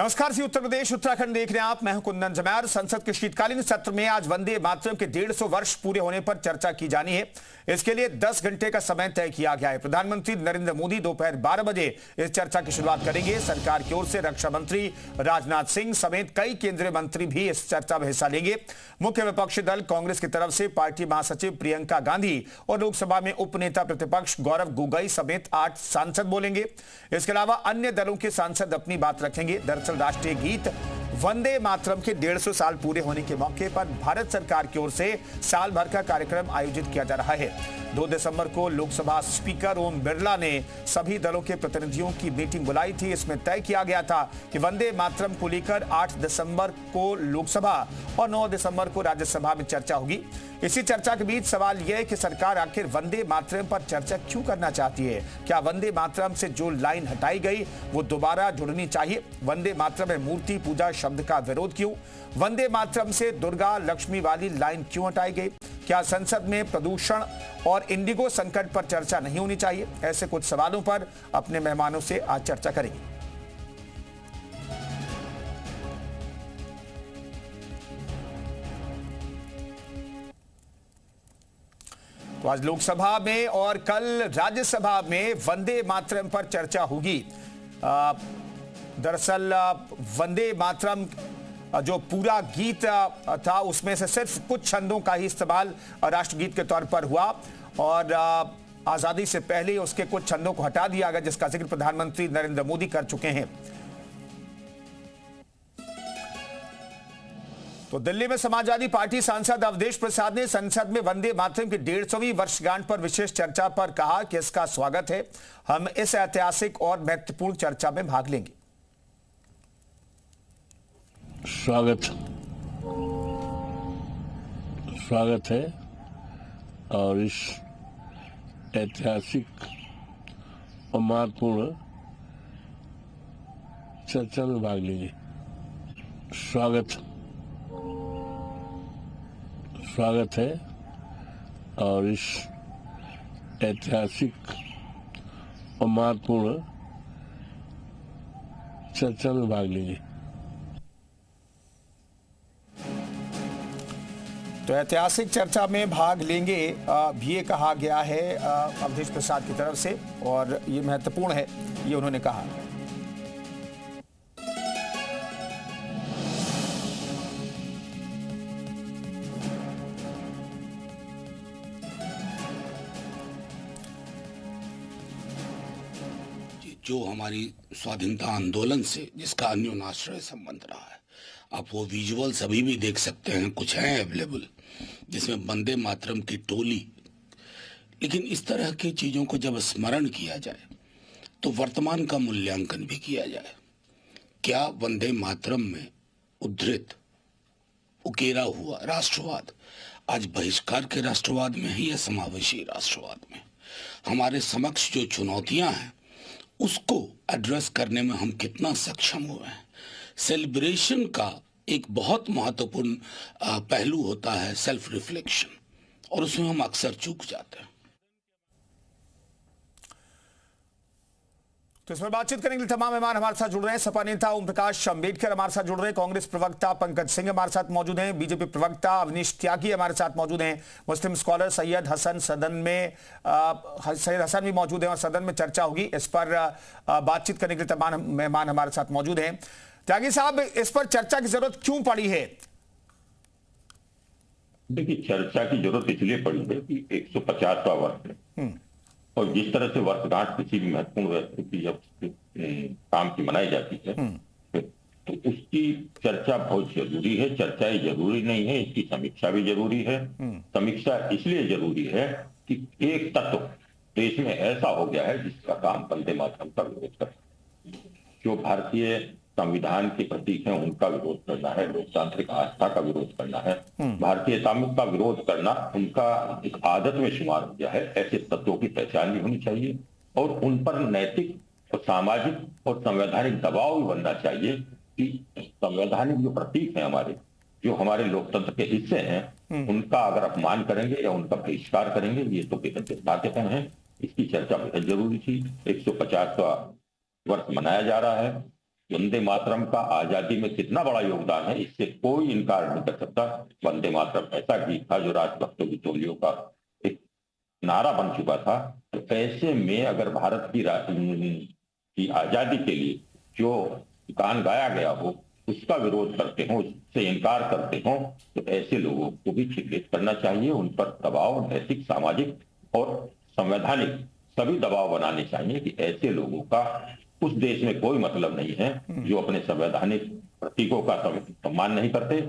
नमस्कार जी, उत्तर प्रदेश उत्तराखंड देख रहे हैं आप। मैं हूं कुंदन जमैर। संसद के शीतकालीन सत्र में आज वंदे मातरम के 150 वर्ष पूरे होने पर चर्चा की जानी है। इसके लिए 10 घंटे का समय तय किया गया है। प्रधानमंत्री नरेंद्र मोदी दोपहर 12 बजे इस चर्चा की शुरुआत करेंगे। सरकार की ओर से रक्षा मंत्री राजनाथ सिंह समेत कई केंद्रीय मंत्री भी इस चर्चा में हिस्सा लेंगे। मुख्य विपक्षी दल कांग्रेस की तरफ से पार्टी महासचिव प्रियंका गांधी और लोकसभा में उपनेता प्रतिपक्ष गौरव गोगोई समेत 8 सांसद बोलेंगे। इसके अलावा अन्य दलों के सांसद अपनी बात रखेंगे। दरअसल राष्ट्रीय गीत वंदे मातरम के 150 साल पूरे होने के मौके पर भारत सरकार की ओर से साल भर का कार्यक्रम आयोजित किया जा रहा है। 2 दिसंबर को लोकसभा स्पीकर ओम बिरला ने सभी दलों के प्रतिनिधियों की मीटिंग बुलाई थी। इसमें तय किया गया था कि वंदे मातरम को लेकर 8 दिसंबर को लोकसभा और 9 दिसंबर को राज्यसभा में चर्चा होगी। इसी चर्चा के बीच सवाल यह है कि सरकार आखिर वंदे मातरम पर चर्चा क्यों करना चाहती है। क्या वंदे मातरम से जो लाइन हटाई गई वो दोबारा जुड़नी चाहिए? वंदे मातरम में मूर्ति पूजा शब्द का विरोध क्यों? वंदे मातरम से दुर्गा लक्ष्मी वाली लाइन क्यों हटाई गई? क्या संसद में प्रदूषण और इंडिगो संकट पर चर्चा नहीं होनी चाहिए? ऐसे कुछ सवालों पर अपने मेहमानों से आज चर्चा करेंगे। तो आज लोकसभा में और कल राज्यसभा में वंदे मातरम पर चर्चा होगी। दरअसल वंदे मातरम जो पूरा गीत था उसमें से सिर्फ कुछ छंदों का ही इस्तेमाल राष्ट्रगीत के तौर पर हुआ और आजादी से पहले उसके कुछ छंदों को हटा दिया गया, जिसका जिक्र प्रधानमंत्री नरेंद्र मोदी कर चुके हैं। तो दिल्ली में समाजवादी पार्टी सांसद अवधेश प्रसाद ने संसद में वंदे मातरम की 150वीं वर्षगांठ पर विशेष चर्चा पर कहा कि इसका स्वागत है। हम इस ऐतिहासिक और महत्वपूर्ण चर्चा में भाग लेंगे। स्वागत है और इस ऐतिहासिक और महत्वपूर्ण चर्चा में भाग लेंगे। स्वागत है और इस ऐतिहासिक और महत्वपूर्ण चर्चा में भाग लेंगे। तो ऐतिहासिक चर्चा में भाग लेंगे भी ये कहा गया है अवधेश प्रसाद की तरफ से, और ये महत्वपूर्ण है, ये उन्होंने कहा। जो हमारी स्वाधीनता आंदोलन से जिसका अन्योन्याश्रय संबंध रहा है, आप वो विजुअल्स अभी भी देख सकते हैं, कुछ हैं अवेलेबल, जिसमें वंदे मातरम की टोली। लेकिन इस तरह की चीज़ों को जब स्मरण किया जाए तो वर्तमान का मूल्यांकन भी किया जाए। क्या वंदे मातरम में उद्धृत उकेरा हुआ राष्ट्रवाद आज बहिष्कार के राष्ट्रवाद में है या समावेशी राष्ट्रवाद में? हमारे समक्ष जो चुनौतियां हैं उसको एड्रेस करने में हम कितना सक्षम हुए हैं? सेलिब्रेशन का एक बहुत महत्वपूर्ण पहलू होता है सेल्फ रिफ्लेक्शन, और उसमें हम अक्सर चूक जाते हैं। तो इस पर बातचीत करने के लिए तमाम मेहमान हमारे साथ जुड़ रहे हैं। सपा नेता ओम प्रकाश अम्बेडकर हमारे साथ जुड़ रहे हैं, कांग्रेस प्रवक्ता पंकज सिंह हमारे साथ मौजूद हैं, बीजेपी प्रवक्ता अवनीश त्यागी हमारे साथ मौजूद हैं, मुस्लिम स्कॉलर सैयद हसन भी मौजूद हैं और सदन में चर्चा होगी। इस पर बातचीत करने के लिए तमाम मेहमान हमारे साथ मौजूद हैं। त्यागी साहब, इस पर चर्चा की जरूरत क्यों पड़ी है? देखिए, चर्चा की जरूरत इसलिए पड़ी है कि 150वां वर्ष है और जिस तरह से वर्षगांठ किसी भी महत्वपूर्ण व्यक्ति की जब काम की मनाई जाती है तो उसकी चर्चा बहुत जरूरी है। चर्चा ही जरूरी नहीं है, इसकी समीक्षा भी जरूरी है। समीक्षा इसलिए जरूरी है कि एक तत्व देश में ऐसा हो गया है जिसका काम वंदे मातरम का विरोध करना, जो भारतीय संविधान के प्रतीक हैं उनका विरोध करना है, लोकतांत्रिक आस्था का विरोध करना है, भारतीयता का विरोध करना उनका एक आदत में शुमार हो गया है। ऐसे तत्वों की पहचान भी होनी चाहिए और उन पर नैतिक और सामाजिक और संवैधानिक दबाव भी बनना चाहिए कि संवैधानिक जो प्रतीक हैं हमारे, जो हमारे लोकतंत्र के हिस्से हैं, उनका अगर अपमान करेंगे या उनका बहिष्कार करेंगे, ये तो बेहद दुर्भाग्यपूर्ण है। इसकी चर्चा बेहद जरूरी थी। 150वां वर्ष मनाया जा रहा है। वंदे मातरम का आजादी में कितना बड़ा योगदान है, इससे कोई इनकार नहीं कर सकता। वंदे मातरम ऐसा गीत था जो राजभक्तों की टोलियों का एक नारा बन चुका था। तो ऐसे में अगर भारत की आजादी के लिए जो गान गाया गया हो उसका विरोध करते हो, उससे इनकार करते हो, तो ऐसे लोगों को भी चिन्हित करना चाहिए। उन पर दबाव, नैतिक, सामाजिक और संवैधानिक सभी दबाव बनाने चाहिए कि ऐसे लोगों का उस देश में कोई मतलब नहीं है जो अपने संवैधानिक प्रतीकों का सम्मान नहीं करते।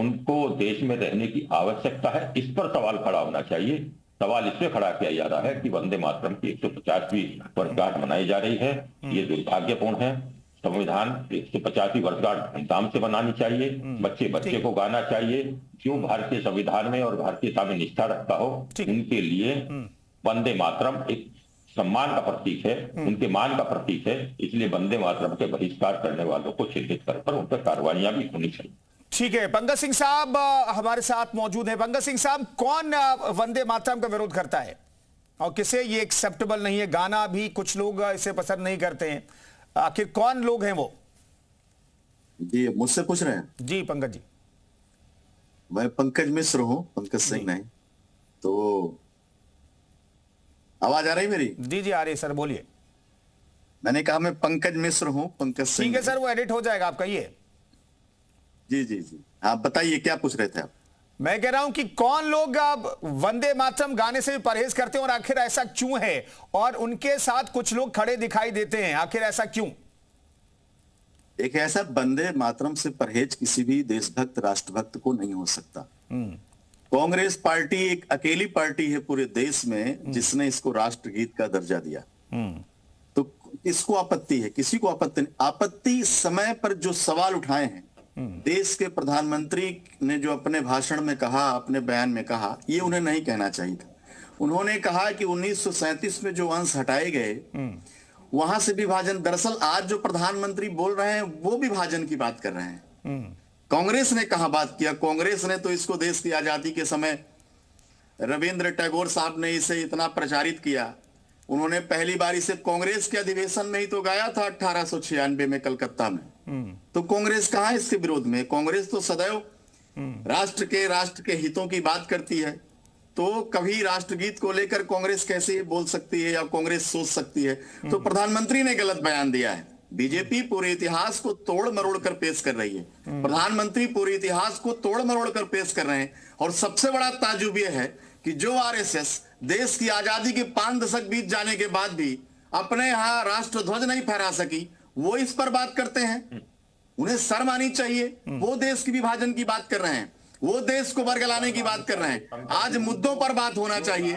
उनको देश में रहने की आवश्यकता है, इस पर सवाल खड़ा होना चाहिए। सवाल इससे खड़ा किया जा रहा है कि वंदे मातरम की 150वीं वर्षगांठ मनाई जा रही है, ये दुर्भाग्यपूर्ण है। संविधान 150वीं वर्षगांठ धूमधाम से मनानी चाहिए, बच्चे बच्चे को गाना चाहिए। जो भारतीय संविधान में और भारतीयता में निष्ठा रखता हो उनके लिए वंदे मातरम एक सम्मान का प्रतीक है, उनके मान का प्रतीक है। इसलिए वंदे मातरम के बहिष्कार करने वालों को चिन्हित कर उन पर कार्रवाइयां भी होनी चाहिए। ठीक है, पंकज सिंह साहब हमारे साथ मौजूद है। पंकज सिंह साहब, कौन वंदे मातरम का विरोध करता है और किसे ये एक्सेप्टेबल नहीं है? गाना भी कुछ लोग इसे पसंद नहीं करते हैं, आखिर कौन लोग हैं वो? जी मुझसे पूछ रहे हैं? जी पंकज जी। मैं पंकज मिश्र हूं, पंकज सिंह नहीं। तो आवाज आ रही मेरी? जी जी आ रही है सर, बोलिए। मैंने कहा मैं पंकज मिश्र हूं, पंकज सिंह। ठीक है सर, वो एडिट हो जाएगा, आप कहिए। जी जी जी, आप बताइए क्या पूछ रहे थे आप? मैं कह रहा हूं कि कौन लोग वंदे मातरम गाने से भी परहेज करते हैं और आखिर ऐसा क्यों है, और उनके साथ कुछ लोग खड़े दिखाई देते हैं, आखिर ऐसा क्यों? एक ऐसा वंदे मातरम से परहेज किसी भी देशभक्त राष्ट्रभक्त को नहीं हो सकता। कांग्रेस पार्टी एक अकेली पार्टी है पूरे देश में जिसने इसको राष्ट्रगीत का दर्जा दिया। तो इसको आपत्ति है? किसी को आपत्ति नहीं। आपत्ति समय पर जो सवाल उठाए हैं, देश के प्रधानमंत्री ने जो अपने भाषण में कहा, अपने बयान में कहा, ये उन्हें नहीं कहना चाहिए था। उन्होंने कहा कि 1937 में जो अंश हटाए गए वहां से विभाजन, दरअसल आज जो प्रधानमंत्री बोल रहे हैं वो विभाजन की बात कर रहे हैं। कांग्रेस ने कहां बात किया? कांग्रेस ने तो इसको देश की आजादी के समय रविंद्र टैगोर साहब ने इसे इतना प्रचारित किया। उन्होंने पहली बार इसे कांग्रेस के अधिवेशन में ही तो गाया था 1896 में कलकत्ता में। तो कांग्रेस कहां इसके विरोध में? कांग्रेस तो सदैव राष्ट्र के हितों की बात करती है। तो कभी राष्ट्रगीत को लेकर कांग्रेस कैसे बोल सकती है या कांग्रेस सोच सकती है? तो प्रधानमंत्री ने गलत बयान दिया है। बीजेपी पूरे इतिहास को तोड़ मरोड़ कर पेश कर रही है, प्रधानमंत्री पूरे इतिहास को तोड़ मरोड़ कर पेश कर रहे हैं। और सबसे बड़ा ताजुब यह है कि जो आरएसएस देश की आजादी के 5 दशक बीत जाने के बाद भी अपने यहां राष्ट्रध्वज नहीं फहरा सकी, वो इस पर बात करते हैं। उन्हें शर्म आनी चाहिए। वो देश की विभाजन की बात कर रहे हैं, वो देश को बरगलाने की बात कर रहे हैं। आज मुद्दों पर बात होना चाहिए।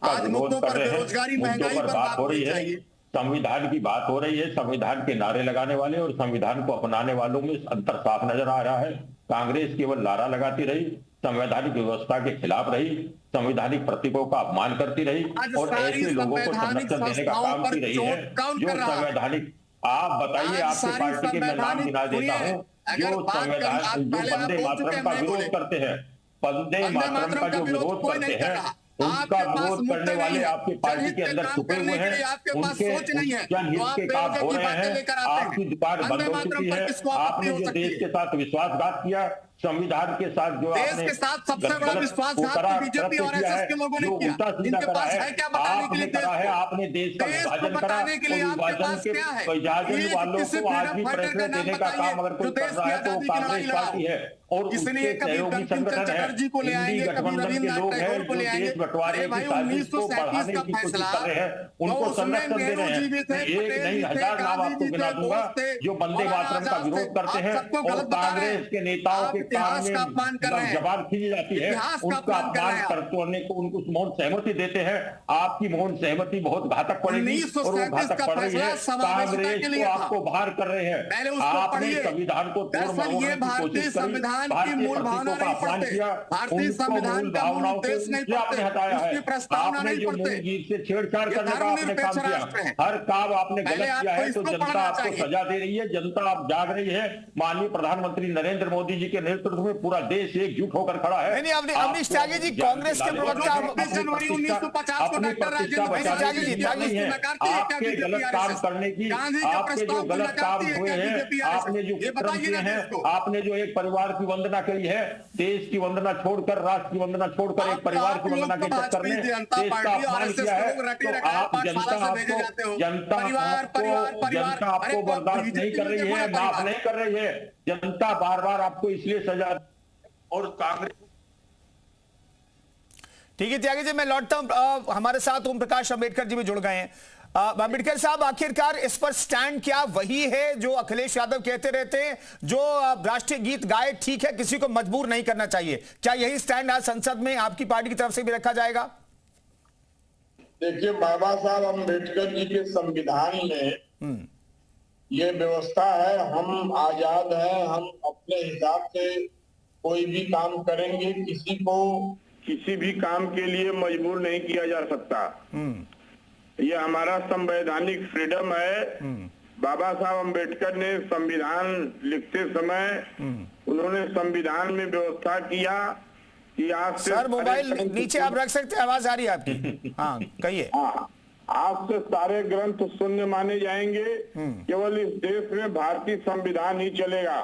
आज मुद्दों पर, बेरोजगारी, महंगाई पर बात होनी चाहिए। संविधान की बात हो रही है। संविधान के नारे लगाने वाले और संविधान को अपनाने वालों में अंतर साफ नजर आ रहा है। कांग्रेस केवल नारा लगाती रही, संवैधानिक व्यवस्था के खिलाफ रही, संवैधानिक प्रतीकों का अपमान करती रही और ऐसे लोगों को संरक्षण देने का काम की रही है जो संवैधानिक। आप बताइए, आपकी पार्टी के मैं नाम गिना देता हूं जो संवैधान, जो वंदे मातरम का विरोध करते हैं, वंदे मातरम का जो विरोध करते हैं, उनका विरोध करने वाले आपकी पार्टी के अंदर छुपे हुए हैं। उनके जनहित के काम हो रहे हैं। आपकी दुकान बंद हो चुकी है। आपने जो देश के साथ विश्वासघात किया, संविधान के साथ जो देश के साथ सबसे बड़ा विश्वासघात बीजेपी और एसएस के लोगों ने किया। इनके पास है क्या बताने के लिए? देश है आपने देश का विभाजन करा। विभाजन के विभाजन वालों को आज भी प्रेशर देने का काम अगर कोई कर रहा है तो कांग्रेस पार्टी है और उसके सहयोगी संगठन है। इंडी गठबंधन के लोग हैं जो देश बंटवारे की साजिश को बढ़ाने की कोशिश कर रहे हैं, उनको संरक्षण दे रहे हैं। एक नहीं 1000 नाम आपको गिना दूंगा जो वंदे मातरम का विरोध करते हैं और कांग्रेस के नेताओं के अपमान कर रहे हैं, जबान खींची जाती है, उनका अपमान करने को उनको मौन सहमति देते हैं। आपकी मौन सहमति बहुत घातक पड़ेगी और वो घातक पड़ रही है। कांग्रेस को आपको बाहर कर रहे हैं। आपने संविधान को तोड़ मरोड़ने की कोशिश करी, भारतीय प्रतीकों का अपमान किया, उनको मूल भावनाओं से आपने हटाया है। आपने जो मूल गीत से छेड़छाड़ करने का आपने काम किया, हर काम आपने गलत किया है। तो जनता आपको सजा दे रही है, जनता आप जाग रही है। माननीय प्रधानमंत्री नरेंद्र मोदी जी के नेतृत्व में पूरा देश एकजुट होकर खड़ा है। नहीं, अवनीश त्यागी जी, कांग्रेस के प्रवक्ता 26 जनवरी 1950 को डॉक्टर राजेंद्र त्यागी जी, आपके गलत काम करने की, आपके जो गलत काम हुए हैं, आपने जो कुकर्म किए हैं, आपने जो एक परिवार की वंदना करी है, देश की वंदना छोड़कर, राष्ट्र की वंदना छोड़कर एक परिवार की वंदना के चक्कर में देश का अपमान किया है, तो आप जनता आपको बर्दाश्त नहीं कर रही है, माफ नहीं कर रही है। जनता बार बार आपको इसलिए सजा, और कांग्रेस। ठीक है त्यागी जी, मैं लौटता हूं। हमारे साथ ओम प्रकाश अंबेडकर जी भी जुड़ गए हैं। अंबेडकर साहब, आखिरकार इस पर स्टैंड क्या वही है जो अखिलेश यादव कहते रहते हैं, जो राष्ट्रीय गीत गाए ठीक है, किसी को मजबूर नहीं करना चाहिए? क्या यही स्टैंड आज संसद में आपकी पार्टी की तरफ से भी रखा जाएगा? देखिए, बाबा साहब अम्बेडकर जी के संविधान में ये व्यवस्था है, हम आजाद हैं, हम अपने हिसाब से कोई भी काम करेंगे, किसी को किसी भी काम के लिए मजबूर नहीं किया जा सकता। ये हमारा संवैधानिक फ्रीडम है। बाबा साहब अम्बेडकर ने संविधान लिखते समय उन्होंने संविधान में व्यवस्था किया कि आज से, सर मोबाइल नीचे आप रख सकते हैं, आवाज आ रही है आपकी। हाँ कहिए। आज से सारे ग्रंथ शून्य माने जाएंगे, केवल इस देश में भारतीय संविधान ही चलेगा।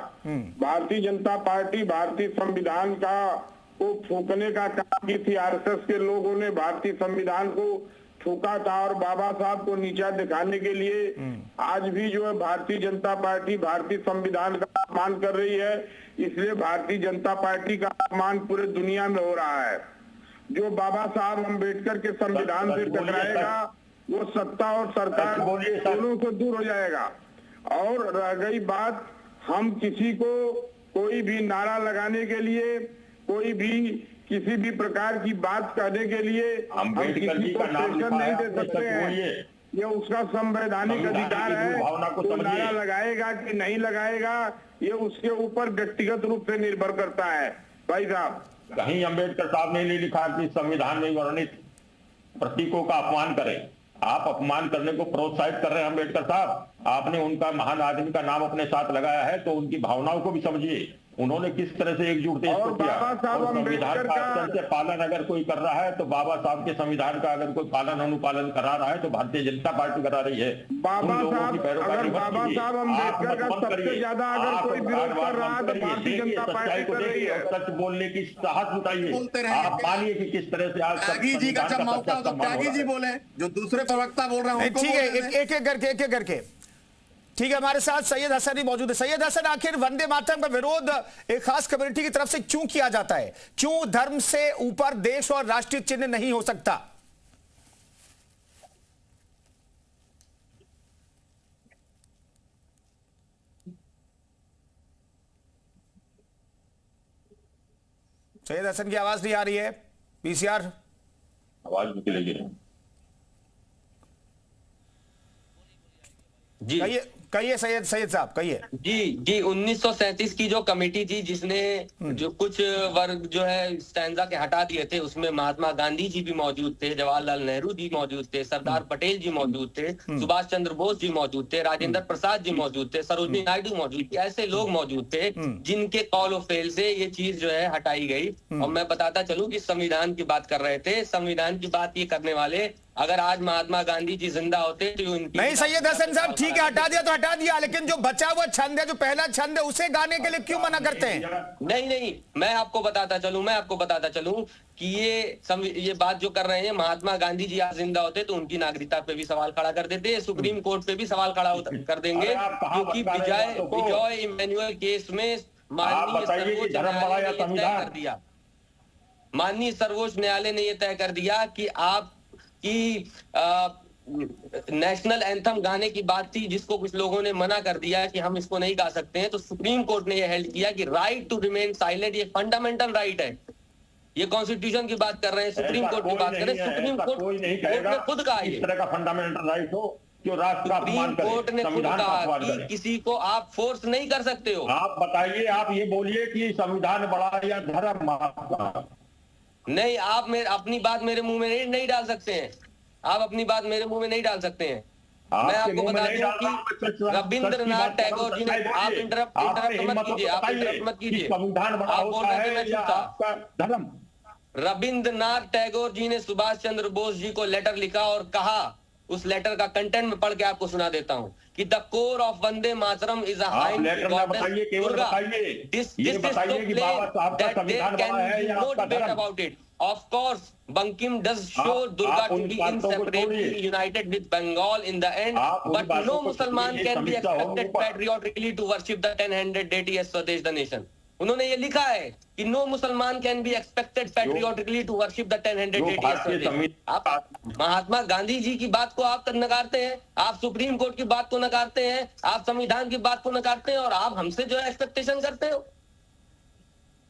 भारतीय जनता पार्टी भारतीय संविधान का को फूकने का काम की थी। आरएसएस के लोगों ने भारतीय संविधान को फूका था और बाबा साहब को नीचा दिखाने के लिए आज भी जो है भारतीय जनता पार्टी भारतीय संविधान का अपमान कर रही है। इसलिए भारतीय जनता पार्टी का अपमान पूरे दुनिया में हो रहा है। जो बाबा साहब अम्बेडकर के संविधान से टकराएगा वो सत्ता और सरकार दोनों से दूर हो जाएगा। और रह गई बात, हम किसी को कोई भी नारा लगाने के लिए, कोई भी किसी भी प्रकार की बात कहने के लिए हम किसी को प्रेशर नहीं दे सकते हैं। ये उसका संवैधानिक अधिकार है। तो नारा लगाएगा कि नहीं लगाएगा ये उसके ऊपर व्यक्तिगत रूप से निर्भर करता है। भाई साहब, कहीं अम्बेडकर साहब ने नहीं लिखा कि संविधान में वर्णित प्रतीकों का अपमान करें। आप अपमान करने को प्रोत्साहित कर रहे हैं अम्बेडकर साहब। आपने उनका महान आदमी का नाम अपने साथ लगाया है तो उनकी भावनाओं को भी समझिए। उन्होंने किस तरह से एकजुट देश को किया। और संविधान का अक्षर से पालन अगर कोई कर रहा है तो बाबा साहब के संविधान का अगर कोई पालन अनुपालन करा रहा है तो भारतीय जनता पार्टी करा रही है। बाबा साहब अम्बेडकर का सबसे ज्यादा अगर कोई विरोध कर रहा है तो भारतीय जनता पार्टी कर रही है। सच बोलने की साहस उठाइए। आप मानिए कि किस तरह से आज त्यागी जी का जब मौका हो तो त्यागी जी बोले, जो दूसरे प्रवक्ता बोल रहे हैं ठीक है, एक एक करके। ठीक है, हमारे साथ सैयद हसन भी मौजूद है। सैयद हसन, आखिर वंदे मातरम का विरोध एक खास कम्युनिटी की तरफ से क्यों किया जाता है? क्यों धर्म से ऊपर देश और राष्ट्रीय चिन्ह नहीं हो सकता? सैयद हसन की आवाज नहीं आ रही है। पीसीआर आवाज निकलेगी। जी कहिए सैयद साहब कहिए। जी 1937 की जो कमेटी थी जिसने जो कुछ वर्ग जो है स्टैंजा के हटा दिए थे, उसमें महात्मा गांधी जी भी मौजूद थे, जवाहरलाल नेहरू जी मौजूद थे, सरदार पटेल जी मौजूद थे, सुभाष चंद्र बोस जी मौजूद थे, राजेंद्र प्रसाद जी मौजूद थे, सरोजिनी नायडू मौजूद थे। ऐसे लोग मौजूद थे जिनके कॉल ऑफ फेल से ये चीज जो है हटाई गई। और मैं बताता चलूं कि संविधान की बात कर रहे थे, संविधान की बात ये करने वाले अगर आज महात्मा गांधी जी जिंदा होते तो उनकी नहीं। सैयद हसन साहब, ठीक है, हटा दिया तो हटा दिया, लेकिन जो बचा हुआ छंद है, जो पहला छंद है, उसे गाने के लिए क्यों मना करते हैं? नहीं, मैं आपको बताता चलूं कि ये बात जो कर रहे हैं, महात्मा गांधी जी आज जिंदा होते तो उनकी नागरिकता पे भी सवाल खड़ा कर देते, सुप्रीम कोर्ट पे भी सवाल खड़ा कर देंगे, क्योंकि विजय इमैनुअल केस में माननीय सर्वोच्च न्यायालय ने यह तय कर दिया कि आप कि नेशनल एंथम गाने की बात थी, जिसको कुछ लोगों ने मना कर दिया कि हम इसको नहीं गा सकते हैं, तो सुप्रीम कोर्ट ने यह हेल्ड किया कि राइट टू रिमेन साइलेंट ये फंडामेंटल राइट है। ये कॉन्स्टिट्यूशन की बात कर रहे हैं, सुप्रीम कोर्ट की बात कर रहे हैं। सुप्रीम कोर्ट ने खुद कहा इस तरह का फंडामेंटल राइट हो जो राष्ट्र का अपमान करे। कोर्ट ने खुद कहा कि किसी को आप फोर्स नहीं कर सकते हो। आप बताइए, आप ये बोलिए कि संविधान बड़ा या धर्म? नहीं, आप अपनी बात मेरे मुंह में नहीं डाल सकते हैं। आप अपनी बात मेरे मुंह में नहीं डाल सकते हैं। मैं आपको बता दूं कि रविंद्रनाथ टैगोर जी ने, आप इंटरप्ट मत कीजिए, संविधान बड़ा होता है या आपका धर्म? रविंद्रनाथ टैगोर जी ने सुभाष चंद्र बोस जी को लेटर लिखा और कहा, उस लेटर का कंटेंट में पढ़ के आपको सुना देता हूं कि the core of Vande Mataram is a high बताइए, केवल बताइए, ये बताइए कि बाबा साहब का संविधान बड़ा है या आपका धर्म? About it of course Bankim does show Durga to be inseparably united with Bengal in the end, but no Musliman can be expected patriotically to worship the 10-handed deity as Swadesh the nation. उन्होंने ये लिखा है कि no Musalman can be expected patriotically to worship the 10-handed deity. आप महात्मा गांधी जी की बात को आप नकारते हैं, आप सुप्रीम कोर्ट की बात को नकारते हैं, आप संविधान की बात को नकारते हैं, और आप हमसे जो है एक्सपेक्टेशन करते हो।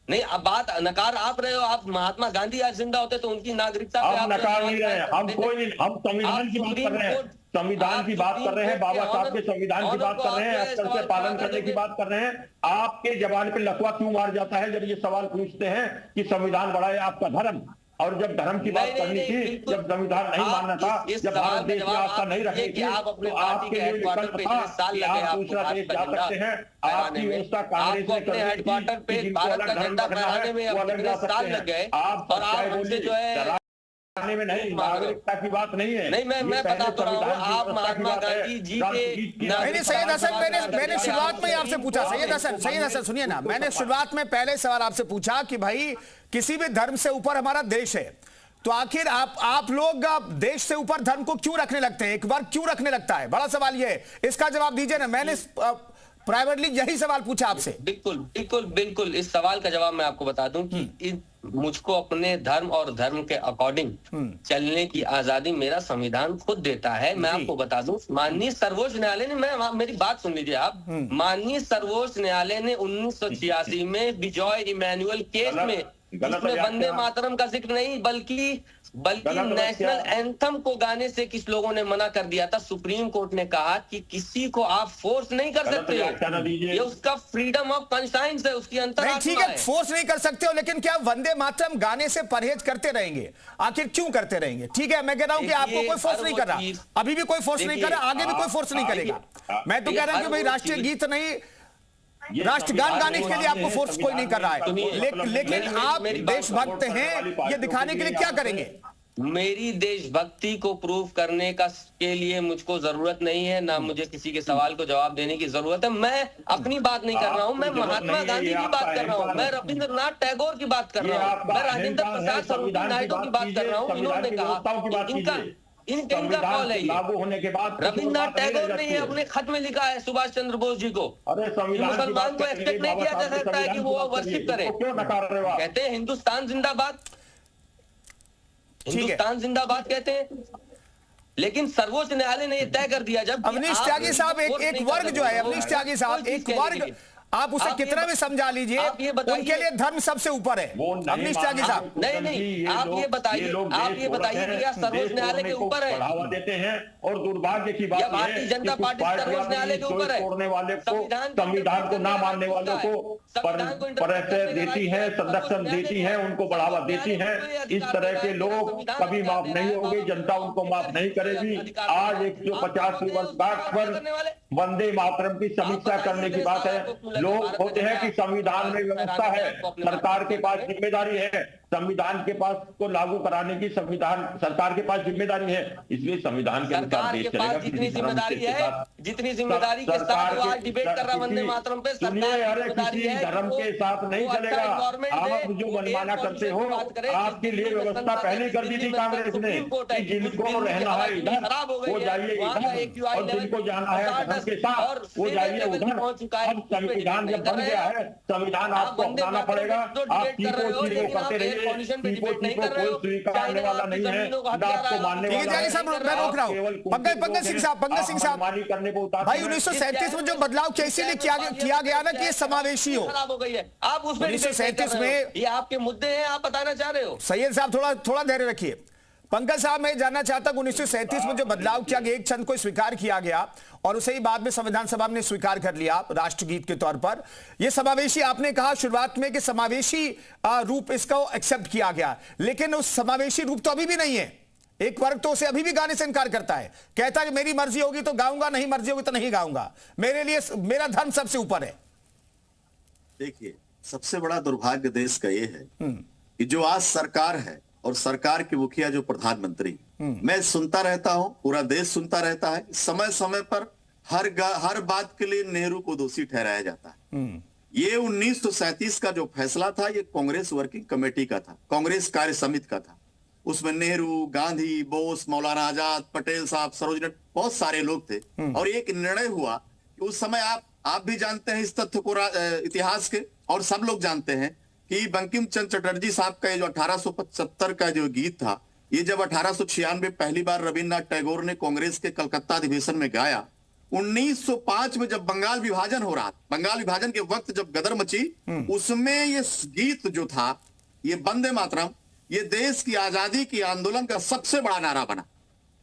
नहीं, अब बात नकार आप रहे हो। आप महात्मा गांधी आज जिंदा होते तो उनकी नागरिकता पे आप नकार नहीं रहे। हम संविधान की बात कर रहे हैं, संविधान की बात कर रहे हैं, बाबा साहब के संविधान की बात कर रहे हैं, अक्सर से पालन करने की बात कर रहे हैं। आपके जबान पे लकवा क्यों मार जाता है जब ये सवाल पूछते हैं कि संविधान बड़ा है आपका धर्म? और जब धर्म की बात करनी थी, जब संविधान नहीं मानना था, जब भारत देश में आस्था नहीं रखनी थी, तो आपके लिए विकल्प था कि आप दूसरा देश जा सकते हैं। आपकी व्यवस्था कांग्रेस ने कर हेडक्वार्टर पे भारत का झंडा फहराने में अपने साल लग गए, और आप हमसे जो है में नहीं, नागरिकता की बात नहीं है। नहीं, मैं बता तो रहा हूँ, आप महात्मा गांधी जी के नहीं, सैयद हसन, मैंने शुरुआत में आपसे पूछा, सैयद हसन सुनिए ना, मैंने शुरुआत में पहले सवाल आपसे पूछा कि भाई किसी भी धर्म से ऊपर हमारा देश है, तो आखिर आप लोग देश से ऊपर धर्म को क्यों रखने लगते हैं? एक बार क्यों रखने लगता है? बड़ा सवाल ये है, इसका जवाब दीजिए ना। मैंने प्राइवेटली यही सवाल पूछा आपसे। बिल्कुल इस सवाल का जवाब मैं आपको बता दूं कि मुझको अपने धर्म और धर्म के अकॉर्डिंग चलने की आजादी मेरा संविधान खुद देता है। मैं आपको बता दूं, माननीय सर्वोच्च न्यायालय ने, मेरी बात सुन लीजिए आप, माननीय सर्वोच्च न्यायालय ने 1986 में विजय इमैनुअल केस में, जिसमें वंदे मातरम का जिक्र नहीं बल्कि नेशनल एंथम को गाने से किस लोगों ने मना कर दिया था। सुप्रीम कोर्ट ने कहा कि किसी को आप फोर्स नहीं कर सकते हो, ये उसका फ्रीडम ऑफ कॉन्साइंस है, उसकी अंतरात्मा ठीक है, फोर्स नहीं कर सकते हो, लेकिन क्या वंदे मातरम गाने से परहेज करते रहेंगे? आखिर क्यों करते रहेंगे? ठीक है, मैं कह रहा हूं कि आपको कोई फोर्स नहीं कर रहा, अभी भी कोई फोर्स नहीं कर रहा, आगे भी कोई फोर्स नहीं करेगा। मैं तो कह रहा हूं कि भाई राष्ट्रीय गीत नहीं, राष्ट्रगान गाने के लिए आपको फोर्स कोई नहीं कर रहा है, लेकिन आप देशभक्त हैं, ये दिखाने के लिए क्या करेंगे? मेरी देशभक्ति को प्रूव करने के लिए मुझको जरूरत नहीं है, ना मुझे किसी के सवाल को जवाब देने की जरूरत है। मैं अपनी बात नहीं कर रहा हूं, मैं महात्मा गांधी की बात कर रहा हूं, मैं रविंद्रनाथ टैगोर की बात कर रहा हूं, मैं राजेंद्र प्रसाद सरोजिनी नायडू की बात कर रहा हूं। इन्होंने कहा, इनका कॉल है, लागू होने के बाद रविंद्रनाथ टैगोर ने ये अपने खत में लिखा है सुभाष चंद्र बोस जी को। मुसलमान को एक्सपेक्ट नहीं किया जा सकता है कि वो वर्शिप करे। कहते हैं हिंदुस्तान जिंदाबाद, हिंदुस्तान जिंदाबाद कहते हैं, लेकिन सर्वोच्च न्यायालय ने यह तय कर दिया, जब अवनीश त्यागी साहब एक वर्ग जो है, अवनीश त्यागी साहब एक वर्ग, आप उसे कितना भी समझा लीजिए, उनके लिए धर्म सबसे ऊपर है। अवनीश त्यागी साहब नहीं, आप ये बताइए कि क्या सर्वोच्च न्यायालय के ऊपर है? बढ़ावा देते हैं, और दुर्भाग्य की बात है भारतीय जनता पार्टी सर्वोच्च न्यायालय के ऊपर है। तोड़ने वाले को, संविधान को ना मानने वालों को परिचय देती है, संरक्षण देती है, उनको बढ़ावा देती है। इस तरह के लोग कभी माफ नहीं होंगे, जनता उनको माफ नहीं करेगी। आज 150वीं वर्षगांठ पर वंदे मातरम की समीक्षा करने की बात है। लोग होते हैं कि संविधान में व्यवस्था है, सरकार के पास जिम्मेदारी है, संविधान के पास को लागू कराने की सरकार के पास जिम्मेदारी है, इसलिए संविधान के अनुसार देश चलेगा। जितनी जिम्मेदारी के साथ वो आज डिबेट कर रहा वंदे मातरम पे, किसी धर्म के साथ नहीं चलेगा। आप जो मनमाना करते हो, आपके लिए व्यवस्था पहले कर दी थी कांग्रेस ने, जिनको रहना है इधर वो जाइए इधर, और जिनको जाना है धर्म के साथ वो जाइए उधर। अब संविधान जब बन गया है, संविधान आपको अपनाना पड़ेगा। आप चीजों करते रहिए, स्वीकारने वाला नहीं है, आपको मानने वाला है। मैं रोक रहा हूं, पंकज सिंह साहब भाई 1937 में जो बदलाव कैसे लिए किया गया ना कि ये समावेशी हो, खराब हो गई है। आप उसमें 1937 में ये आपके मुद्दे हैं, आप बताना चाह रहे हो। सैयद साहब थोड़ा धैर्य रखिए। पंकज साहब, मैं जानना चाहता हूं 1937 में जो बदलाव किया गया, एक छंद को स्वीकार किया गया और उसे ही बाद में संविधान सभा ने स्वीकार कर लिया राष्ट्रगीत के तौर पर। यह समावेशी, आपने कहा शुरुआत में कि समावेशी रूप इसका एक्सेप्ट किया गया, लेकिन उस समावेशी रूप तो अभी भी नहीं है। एक वर्ग तो उसे अभी भी गाने से इनकार करता है, कहता है कि मेरी मर्जी होगी तो गाऊंगा, नहीं मर्जी होगी तो नहीं गाऊंगा, मेरे लिए मेरा धर्म सबसे ऊपर है। देखिए, सबसे बड़ा दुर्भाग्य देश का ये है कि जो आज सरकार है और सरकार के मुखिया जो प्रधानमंत्री, मैं सुनता रहता हूं, पूरा देश सुनता रहता है, समय समय पर हर बात के लिए नेहरू को दोषी ठहराया जाता है। ये 1937 का जो फैसला था, ये कांग्रेस वर्किंग कमेटी का था, कांग्रेस कार्य समिति का था। उसमें नेहरू, गांधी, बोस, मौलाना आजाद, पटेल साहब, सरोज, बहुत सारे लोग थे। और एक निर्णय हुआ कि उस समय आप भी जानते हैं इस तथ्य को, इतिहास के, और सब लोग जानते हैं कि बंकिम चंद्र चटर्जी साहब का ये जो 1875 का जो गीत था, ये जब 1896 पहली बार रविन्द्रनाथ टैगोर ने कांग्रेस के कलकत्ता अधिवेशन में गाया, 1905 में जब बंगाल विभाजन हो रहा, बंगाल विभाजन के वक्त जब गदर मची, उसमें ये गीत जो था, ये वंदे मातरम, ये देश की आजादी की आंदोलन का सबसे बड़ा नारा बना।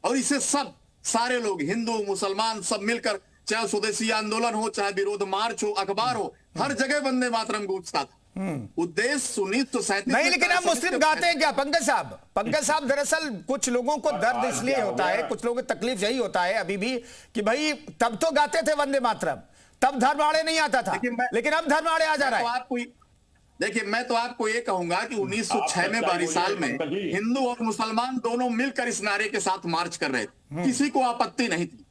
और इसे सब सारे लोग, हिंदू मुसलमान सब मिलकर, चाहे स्वदेशी आंदोलन हो, चाहे विरोध मार्च हो, अखबार हो, हर जगह वंदे मातरम गूंजता था। उद्देश्य 1937 नहीं, लेकिन आप मुस्लिम गाते हैं क्या पंकज साहब? पंकज साहब, दरअसल कुछ लोगों को दर्द इसलिए होता है, कुछ लोगों को तकलीफ यही होता है अभी भी कि भाई तब तो गाते थे वंदे मातरम, तब धर्माड़े नहीं आता था, लेकिन अब धर्माड़े आ जा रहा है। देखिए, मैं तो आपको ये कहूंगा कि 1906 में 12 साल में हिंदू और मुसलमान दोनों मिलकर इस नारे के साथ मार्च कर रहे थे, किसी को आपत्ति नहीं थी।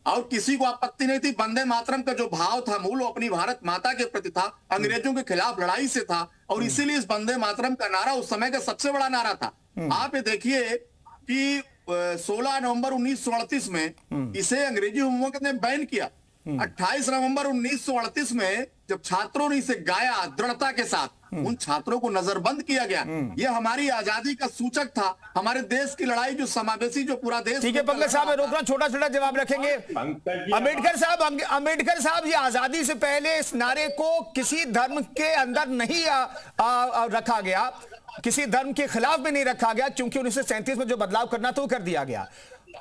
और किसी को आपत्ति नहीं थी। वंदे मातरम का जो भाव था मूल, वो अपनी भारत माता के प्रति था, अंग्रेजों के खिलाफ लड़ाई से था, और इसीलिए इस वंदे मातरम का नारा उस समय का सबसे बड़ा नारा था। आप ये देखिए कि 16 नवंबर 1938 में इसे अंग्रेजी हुकूमत ने बैन किया। 28 नवंबर 1938 में जब छात्रों ने इसे गाया दृढ़ता के साथ, उन छात्रों को नजरबंद किया गया। ये हमारी आजादी का सूचक था, हमारे देश की लड़ाई जो समावेशी, जो पूरा देश। ठीक है पंकज साहब, मैं रोक रहा हूं, छोटा छोटा जवाब रखेंगे। अम्बेडकर साहब, ये आजादी से पहले इस नारे को किसी धर्म के अंदर नहीं रखा गया, किसी धर्म के खिलाफ भी नहीं रखा गया, क्योंकि 1937 में जो बदलाव करना था वो कर दिया गया।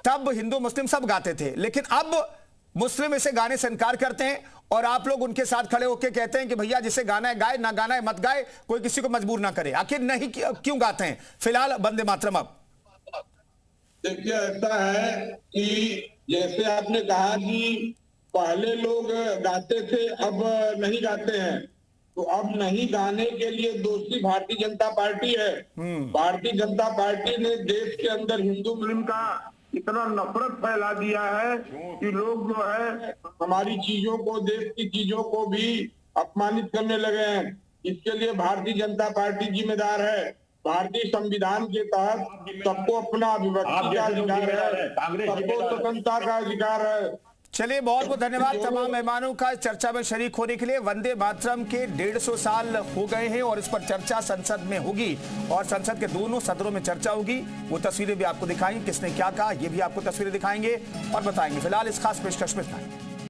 तब हिंदू मुस्लिम सब गाते थे, लेकिन अब मुस्लिम इसे गाने से इनकार करते हैं और आप लोग उनके साथ खड़े होकर कहते हैं कि भैया जिसे गाना है गाए, ना गाना है मत गाए, कोई किसी को मजबूर ना करे। आखिर नहीं क्यों गाते हैं फिलहाल वंदे मातरम? अब देखिए, ऐसा है कि जैसे आपने कहा कि पहले लोग गाते थे, अब नहीं गाते हैं, तो अब नहीं गाने के लिए दोषी भारतीय जनता पार्टी है। भारतीय जनता पार्टी ने देश के अंदर हिंदू मुस्लिम का इतना नफरत फैला दिया है कि लोग जो है हमारी चीजों को, देश की चीजों को भी अपमानित करने लगे हैं। इसके लिए भारतीय जनता पार्टी जिम्मेदार है। भारतीय संविधान के तहत सबको अपना अभिव्यक्ति का अधिकार है, सबको स्वतंत्रता का अधिकार है। चलिए, बहुत बहुत धन्यवाद तमाम मेहमानों का चर्चा में शरीक होने के लिए। वंदे मातरम के 150 साल हो गए हैं और इस पर चर्चा संसद में होगी और संसद के दोनों सदनों में चर्चा होगी। वो तस्वीरें भी आपको दिखाएंगे, किसने क्या कहा ये भी आपको तस्वीरें दिखाएंगे और बताएंगे। फिलहाल इस खास पेशकश में इतना।